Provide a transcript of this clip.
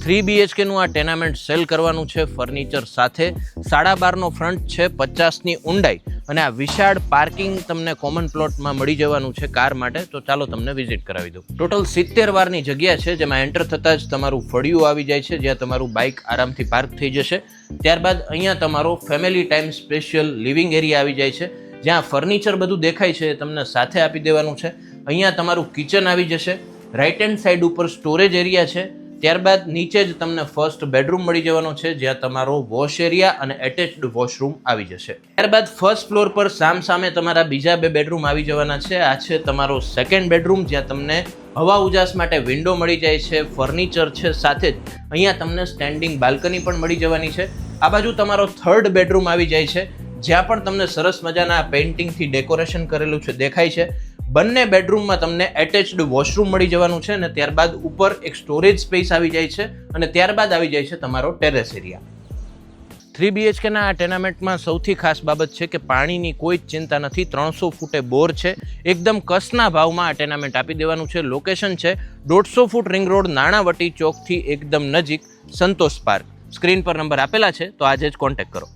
3 BHK નું આ tenement cell કરવાનું છે ફર્નિચર સાથે. 12.5નો ફ્રન્ટ છે, 50ની ઊંડાઈ અને આ વિશાળ પાર્કિંગ તમને કોમન પ્લોટમાં મળી જવાનું છે કાર માટે. તો ચાલો તમને વિઝિટ કરાવી દઉં. ટોટલ 70 વારની જગ્યા છે, જેમાં એન્ટર થતાં જ તમારું ફળિયું આવી જાય છે, જ્યાં તમારું બાઇક આરામથી પાર્ક થઈ જશે. ત્યારબાદ અહીંયા તમારો family time special living area આવી જાય છે, જ્યાં ફર્નિચર બધું દેખાય છે એ તમને સાથે આપી દેવાનું છે. અહીંયા તમારું કિચન આવી જશે. રાઇટ હેન્ડ સાઈડ ઉપર સ્ટોરેજ એરિયા છે. ત્યારબાદ નીચે જ તમને ફર્સ્ટ બેડરૂમ મળી જવાનો છે, જ્યાં તમારો વોશ એરિયા અને એટેચ્ડ વોશરૂમ આવી જશે. ત્યારબાદ ફર્સ્ટ ફ્લોર પર સામે તમારા બીજા 2 બેડરૂમ આવી જવાના છે. આ છે તમારો સેકન્ડ બેડરૂમ, જ્યાં તમને હવા ઉજાસ માટે વિન્ડો મળી જાય છે, ફર્નિચર છે, સાથે જ અહીંયા તમને સ્ટેન્ડિંગ બાલ્કની પણ મળી જવાની છે. આ બાજુ તમારો થર્ડ બેડરૂમ આવી જાય છે, જ્યાં પણ તમને સરસ મજાના પેઇન્ટિંગથી ડેકોરેશન કરેલું છે દેખાય છે. બંને બેડરૂમમાં તમને એટેચ્ડ વોશરૂમ મળી જવાનું છે અને ત્યારબાદ ઉપર એક સ્ટોરેજ સ્પેસ આવી જાય છે અને ત્યારબાદ આવી જાય છે તમારો ટેરેસ એરિયા. 3 BHKના આ ટેનામેન્ટમાં સૌથી ખાસ બાબત છે કે પાણીની કોઈ જ ચિંતા નથી. 300 ફૂટે બોર છે. એકદમ કસના ભાવમાં આ ટેનામેન્ટ આપી દેવાનું છે. લોકેશન છે 150 ફૂટ રિંગ રોડ, નાણાવટી ચોકથી એકદમ નજીક, સંતોષ પાર્ક. સ્ક્રીન પર નંબર આપેલા છે, તો આજે જ કોન્ટેક્ટ કરો.